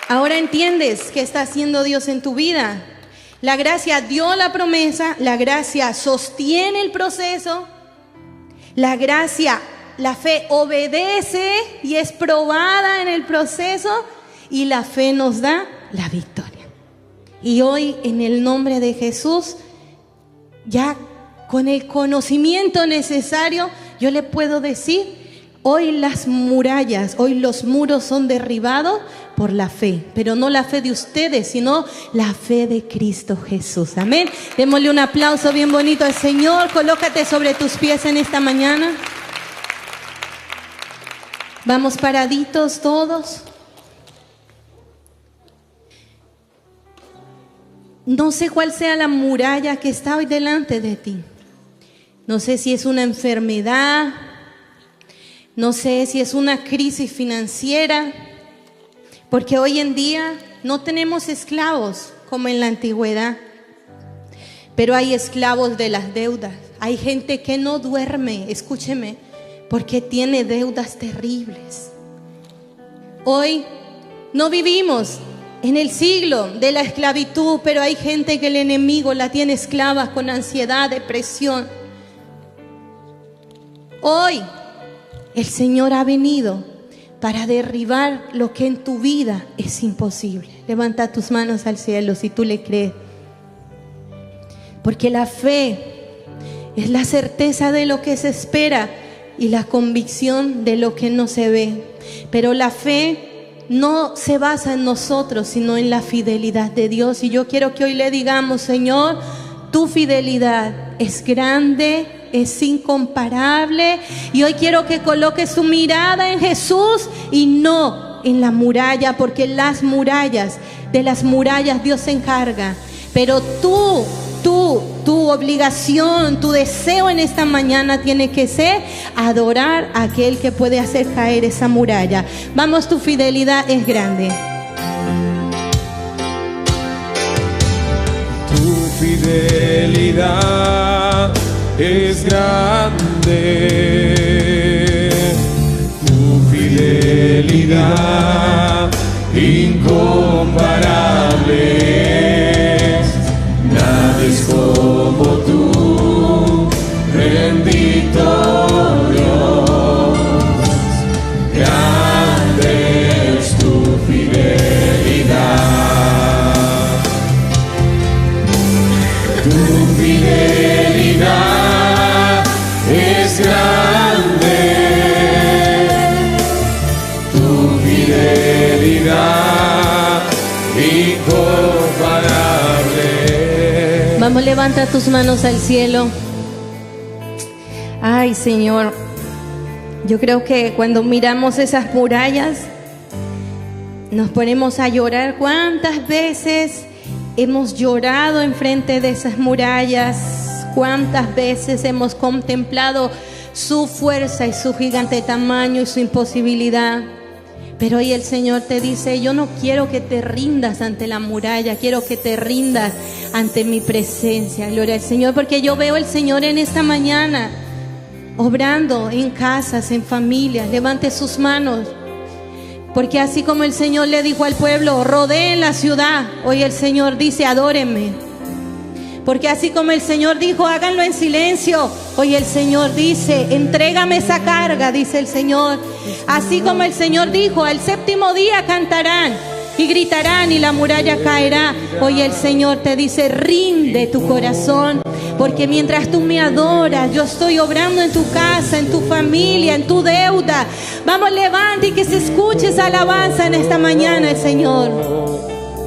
Ahora entiendes qué está haciendo Dios en tu vida. La gracia dio la promesa, la gracia sostiene el proceso, la gracia, la fe obedece y es probada en el proceso, y la fe nos da la victoria. Y hoy, en el nombre de Jesús, ya con el conocimiento necesario, yo le puedo decir: hoy las murallas, hoy los muros son derribados por la fe, pero no la fe de ustedes, sino la fe de Cristo Jesús. Amén. Démosle un aplauso bien bonito al Señor. Colócate sobre tus pies en esta mañana. Vamos paraditos todos. No sé cuál sea la muralla que está hoy delante de ti. No sé si es una enfermedad. No sé si es una crisis financiera, porque hoy en día no tenemos esclavos como en la antigüedad, pero hay esclavos de las deudas. Hay gente que no duerme, escúcheme, porque tiene deudas terribles. Hoy no vivimos en el siglo de la esclavitud, pero hay gente que el enemigo la tiene esclava con ansiedad, depresión. Hoy el Señor ha venido para derribar lo que en tu vida es imposible. Levanta tus manos al cielo si tú le crees. Porque la fe es la certeza de lo que se espera y la convicción de lo que no se ve. Pero la fe no se basa en nosotros, sino en la fidelidad de Dios. Y yo quiero que hoy le digamos: Señor, tu fidelidad es grande, es incomparable, y hoy quiero que coloque su mirada en Jesús y no en la muralla, porque de las murallas Dios se encarga. Pero tu obligación, tu deseo en esta mañana tiene que ser adorar a aquel que puede hacer caer esa muralla. Vamos, tu fidelidad es grande. Tu fidelidad es grande, tu fidelidad incomparable, nada es como tú, bendito Dios, grande es tu fidelidad, tu fidelidad es grande, tu fidelidad incomparable. Vamos, levanta tus manos al cielo. Ay, Señor, yo creo que cuando miramos esas murallas, nos ponemos a llorar. ¿Cuántas veces hemos llorado enfrente de esas murallas? ¿Cuántas veces hemos contemplado su fuerza y su gigante tamaño y su imposibilidad? Pero hoy el Señor te dice: yo no quiero que te rindas ante la muralla, quiero que te rindas ante mi presencia. Gloria al Señor, porque yo veo al Señor en esta mañana obrando en casas, en familias. Levante sus manos, porque así como el Señor le dijo al pueblo: rodeen la ciudad, hoy el Señor dice: adórenme. Porque así como el Señor dijo: háganlo en silencio, hoy el Señor dice: entrégame esa carga, dice el Señor. Así como el Señor dijo: al séptimo día cantarán y gritarán y la muralla caerá, hoy el Señor te dice: rinde tu corazón, porque mientras tú me adoras, yo estoy obrando en tu casa, en tu familia, en tu deuda. Vamos, levante y que se escuche esa alabanza en esta mañana, el Señor.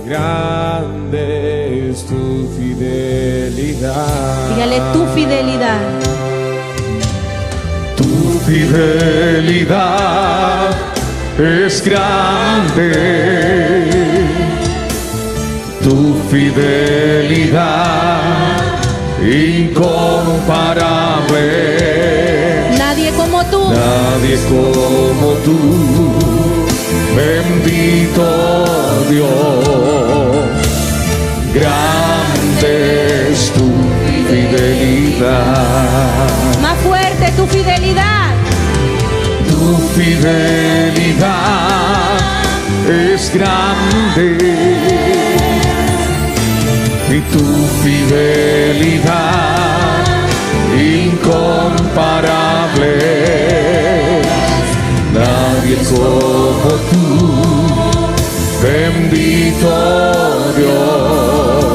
Grande es tu fidelidad. Dígale: tu fidelidad. Tu fidelidad es grande. Tu fidelidad incomparable. Nadie como tú. Nadie como tú. Bendito Dios, grande es tu fidelidad. Más fuerte, tu fidelidad. Tu fidelidad es grande y tu fidelidad incomparable. Nadie como tú, bendito Dios,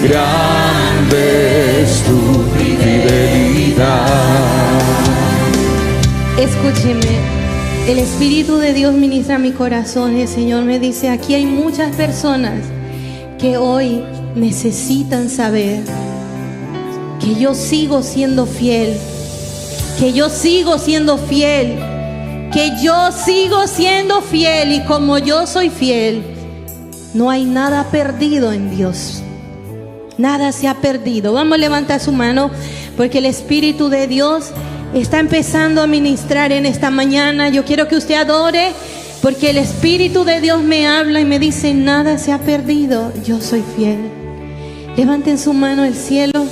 grande es tu fidelidad. Escúcheme, el Espíritu de Dios ministra mi corazón y el Señor me dice: aquí hay muchas personas que hoy necesitan saber que yo sigo siendo fiel, que yo sigo siendo fiel, que yo sigo siendo fiel, y como yo soy fiel, no hay nada perdido en Dios. Nada se ha perdido. Vamos a levantar su mano, porque el Espíritu de Dios está empezando a ministrar en esta mañana. Yo quiero que usted adore, porque el Espíritu de Dios me habla y me dice: nada se ha perdido, yo soy fiel. Levanten su mano al cielo.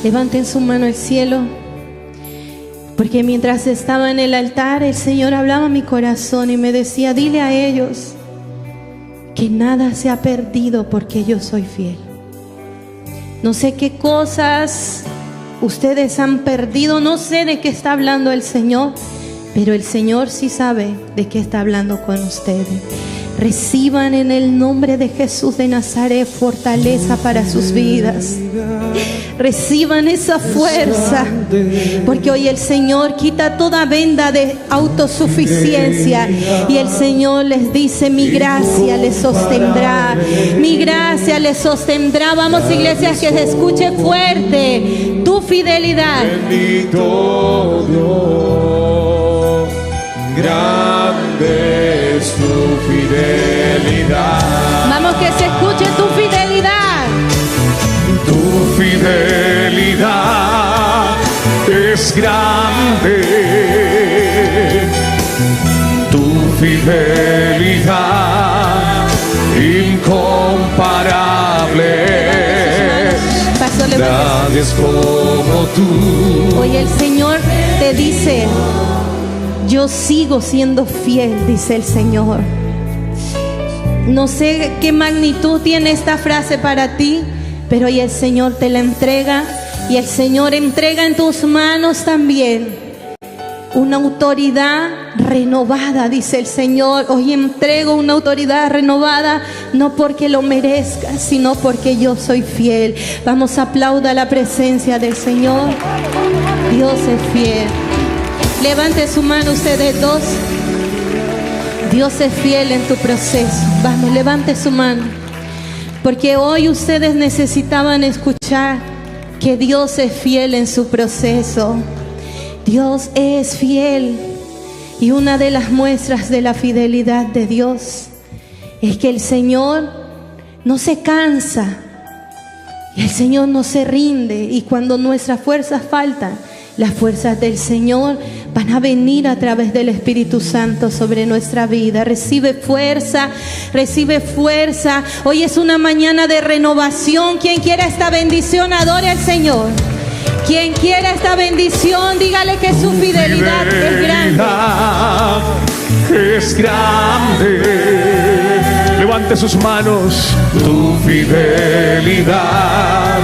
Levanten su mano al cielo. Porque mientras estaba en el altar, el Señor hablaba a mi corazón y me decía: dile a ellos que nada se ha perdido, porque yo soy fiel. No sé qué cosas ustedes han perdido, no sé de qué está hablando el Señor, pero el Señor sí sabe de qué está hablando con ustedes. Reciban en el nombre de Jesús de Nazaret fortaleza para sus vidas. Reciban esa fuerza, porque hoy el Señor quita toda venda de autosuficiencia y el Señor les dice: mi gracia les sostendrá, mi gracia les sostendrá. Vamos, iglesias, que se escuche fuerte: tu fidelidad. Bendito Dios, grande es tu fidelidad. Vamos, que se escuche tu fidelidad. Tu fidelidad es grande. Tu fidelidad incomparable. Pastor, Nadie es como tú. hoy el Señor te dice: yo sigo siendo fiel, dice el Señor. No sé qué magnitud tiene esta frase para ti, pero hoy el Señor te la entrega, y el Señor entrega en tus manos también una autoridad renovada, dice el Señor. Hoy entrego una autoridad renovada, no porque lo merezca, sino porque yo soy fiel. Vamos, aplauda la presencia del Señor. Dios es fiel. Levante su mano ustedes dos. Dios es fiel en tu proceso. Vamos, levante su mano, porque hoy ustedes necesitaban escuchar que Dios es fiel en su proceso. Dios es fiel. Y una de las muestras de la fidelidad de Dios es que el Señor no se cansa y el Señor no se rinde. Y cuando nuestras fuerzas faltan, las fuerzas del Señor van a venir a través del Espíritu Santo sobre nuestra vida. Recibe fuerza, recibe fuerza. Hoy es una mañana de renovación. Quien quiera esta bendición, adore al Señor. Quien quiera esta bendición, dígale que su fidelidad es grande. Es grande. Levante sus manos. Tu fidelidad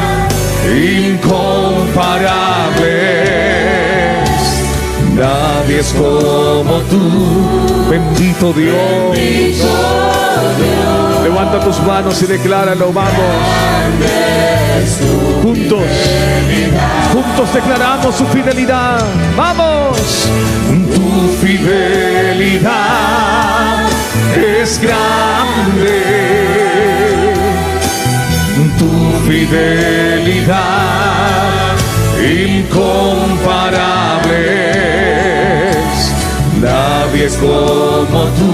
incomparable. Nadie es como tú. Bendito Dios. Bendito Dios. Levanta tus manos y decláralo. Vamos. Juntos. Juntos declaramos su fidelidad. Vamos. Tu fidelidad es grande. Tu fidelidad incomparable. Nadie es como tú.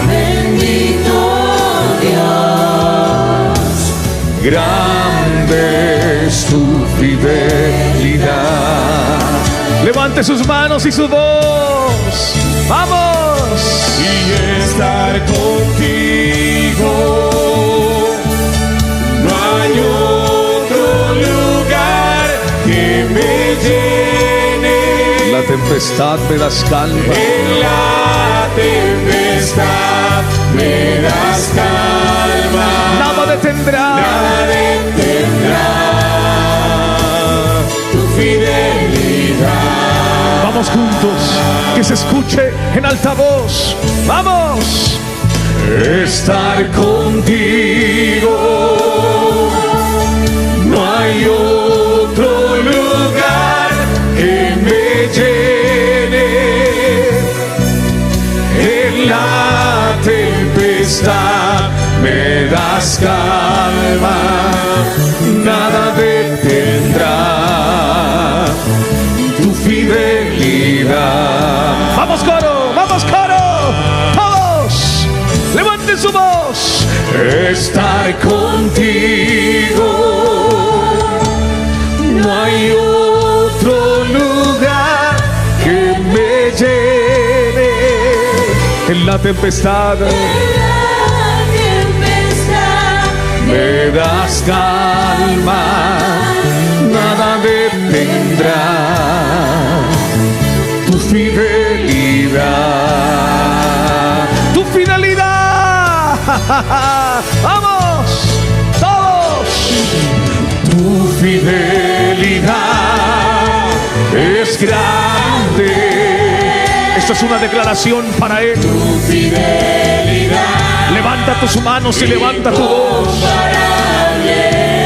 Bendito Dios. Grande es tu fidelidad. Levante sus manos y su voz. ¡Vamos! Y estar contigo. No hay otro lugar que me llene. La tempestad me das calma. En la tempestad me das calma. Nada detendrá. Nada detendrá tu fidelidad. Vamos juntos, que se escuche en alta voz. ¡Vamos! Estar contigo. No hay otro lugar que me llene. En la tempestad me das calma. Nada detendrá tu fidelidad. ¡Vamos coro! ¡Vamos coro! ¡Todos! ¡Levanten su voz! Estar contigo. No hay otro lugar que me llene. En la tempestad me das calma. Nada detendrá tu fidelidad. Tu fidelidad. Vamos, todos. Tu fidelidad es grande. Esto es una declaración para Él. Tu fidelidad. Levanta tus manos y levanta tu voz.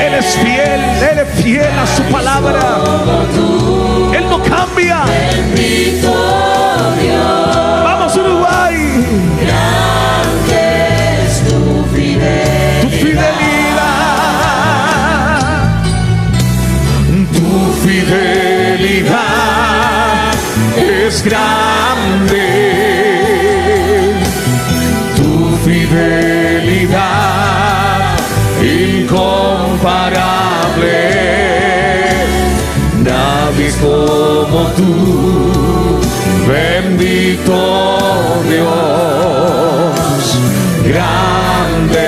Él es fiel a su palabra. Él no cambia. Bendito Dios. Vamos Uruguay. Grande es tu fidelidad. Tu fidelidad. Tu fidelidad es grande. Tu fidelidad incomparable. Nadie como tú. Bendito Dios. Grande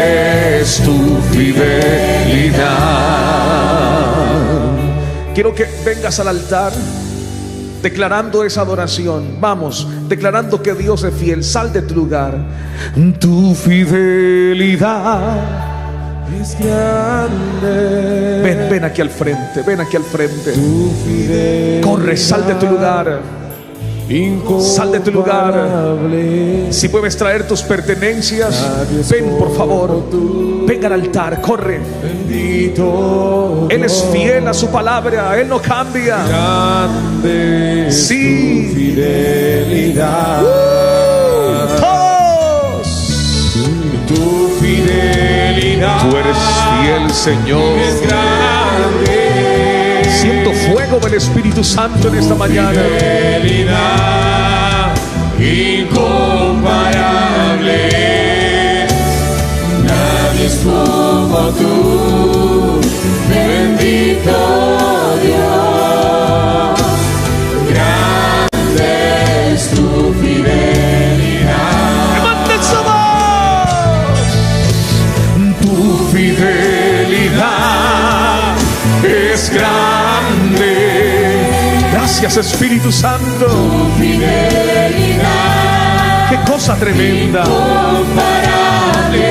es tu fidelidad. Quiero que vengas al altar declarando esa adoración. Vamos, declarando que Dios es fiel. Sal de tu lugar. Tu fidelidad es grande. Ven aquí al frente, ven aquí al frente. Corre, sal de tu lugar. Sal de tu lugar. Si puedes traer tus pertenencias, ven por favor. Ven al altar, corre. Él es fiel a su palabra, Él no cambia. Grande es tu fidelidad. Todos. Tu fidelidad. Tú eres fiel, Señor. Es grande. Siento fuego del Espíritu Santo en esta mañana. Fidelidad. incomparable. Nadie es como tú, bendito Dios. Grande es tu fidelidad. ¡Levanten su voz! Tu fidelidad es grande. Gracias, Espíritu Santo. Tu fidelidad, ¡Qué cosa tremenda! incomparable.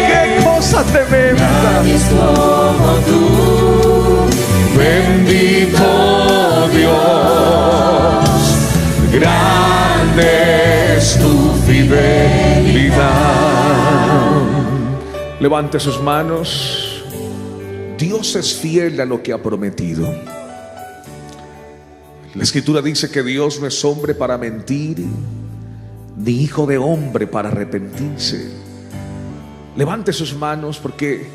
¡Qué cosa tremenda! Nadie es como tú, Bendito Dios, grande es tu fidelidad. Levante sus manos. Dios es fiel a lo que ha prometido. La Escritura dice que Dios no es hombre para mentir, ni hijo de hombre para arrepentirse. Levante sus manos, porque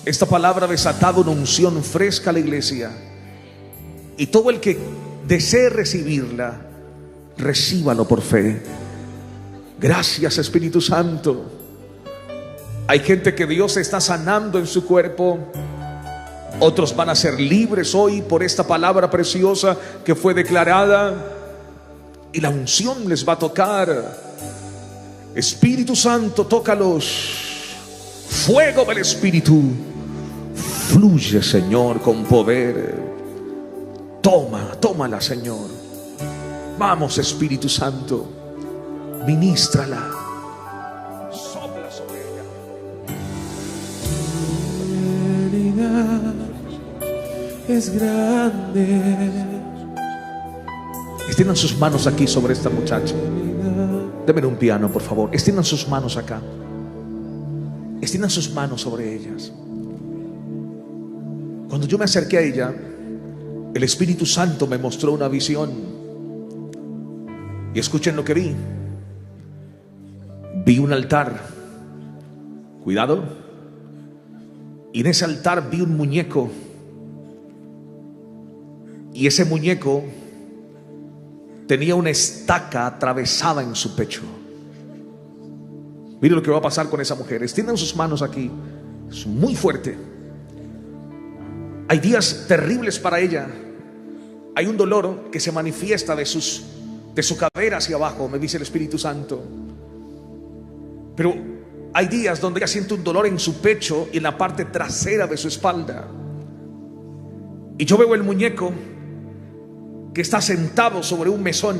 esta palabra ha desatado una unción fresca a la iglesia. Y todo el que desee recibirla, recíbalo por fe. Gracias, Espíritu Santo. Hay gente que Dios está sanando en su cuerpo. Otros van a ser libres hoy por esta palabra preciosa que fue declarada. Y la unción les va a tocar. Espíritu Santo, tócalos. Fuego del Espíritu. Fluye, Señor, con poder. Tómala, Señor. Vamos, Espíritu Santo. Ministrala. Sopla sobre ella. Es grande. Extiendan sus manos aquí sobre esta muchacha. Denme un piano, por favor. Extiendan sus manos acá. Extiendan sus manos sobre ellas. Cuando yo me acerqué a ella, el Espíritu Santo me mostró una visión. Y escuchen lo que vi. Vi un altar. Cuidado. Y en ese altar vi un muñeco. Y ese muñeco tenía una estaca atravesada en su pecho. Mire lo que va a pasar con esa mujer. Extiendan sus manos aquí. Es muy fuerte. Hay días terribles para ella. Hay un dolor que se manifiesta de su cadera hacia abajo, me dice el Espíritu Santo. Pero hay días donde ella siente un dolor en su pecho y en la parte trasera de su espalda. Y yo veo el muñeco que está sentado sobre un mesón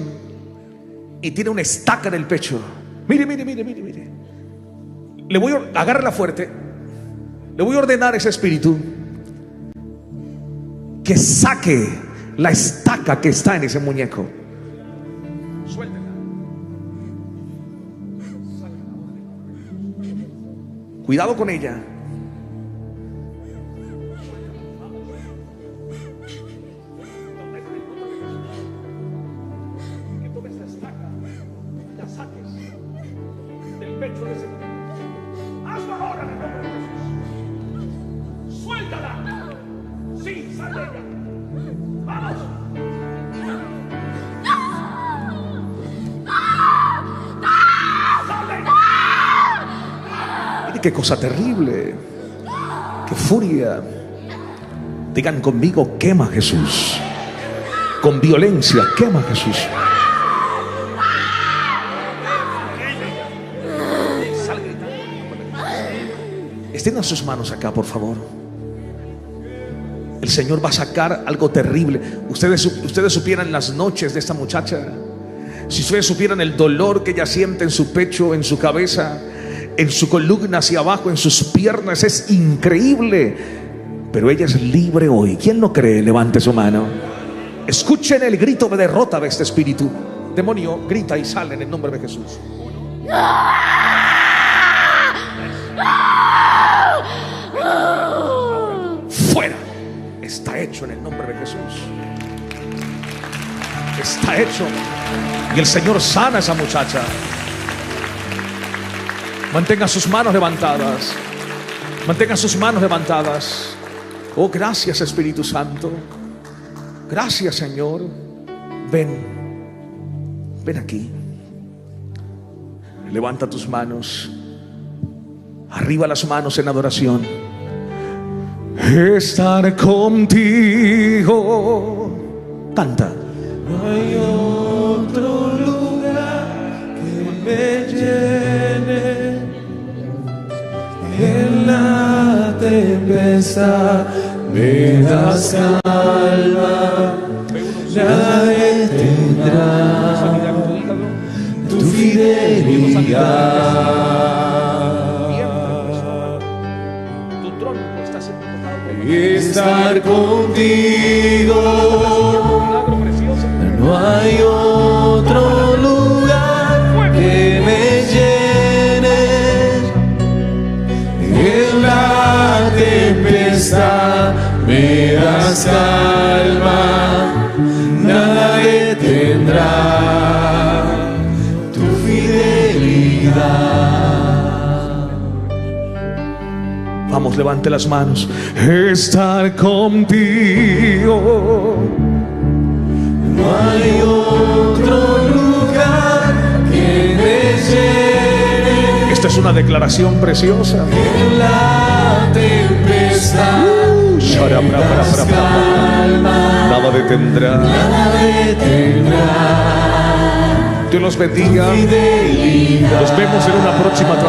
y tiene una estaca en el pecho. Mire. Le voy a agarrarla fuerte. Le voy a ordenar a ese espíritu que saque la estaca que está en ese muñeco. Suéltela. Cuidado con ella. Que tomes la estaca y la saques del pecho de ese muñeco. Hazlo ahora en el nombre de Jesús. Suéltala. Sí, sal de ella. Vamos. Mire qué cosa terrible. Qué furia. Digan conmigo, quema Jesús. Con violencia, quema Jesús. Extiendan sus manos acá, por favor. El Señor va a sacar algo terrible. Ustedes supieran las noches de esta muchacha. Si ustedes supieran el dolor que ella siente en su pecho, en su cabeza, en su columna hacia abajo, en sus piernas, es increíble. Pero ella es libre hoy. ¿Quién lo cree? Levante su mano. Escuchen el grito de derrota de este espíritu. Demonio, grita y sale en el nombre de Jesús. Fuera. Está hecho en el nombre de Jesús. Está hecho. Y el Señor sana a esa muchacha. Mantenga sus manos levantadas. Mantenga sus manos levantadas. Oh, gracias, Espíritu Santo. Gracias, Señor. Ven aquí. Levanta tus manos. Arriba las manos en adoración. Estar contigo. Canta. No hay otro lugar que me llene. En la tempestad me das calma. Nada detendrá tu fidelidad. Estar contigo. No hay otro lugar que me llene. En la tempestad me das calma. Nada detendrá tu fidelidad. Vamos, levante las manos. Estar contigo. No hay otro lugar que me llene. Esta es una declaración preciosa. En la tempestad me das calma. Nada detendrá. Nada detendrá. Dios los bendiga. Nos vemos en una próxima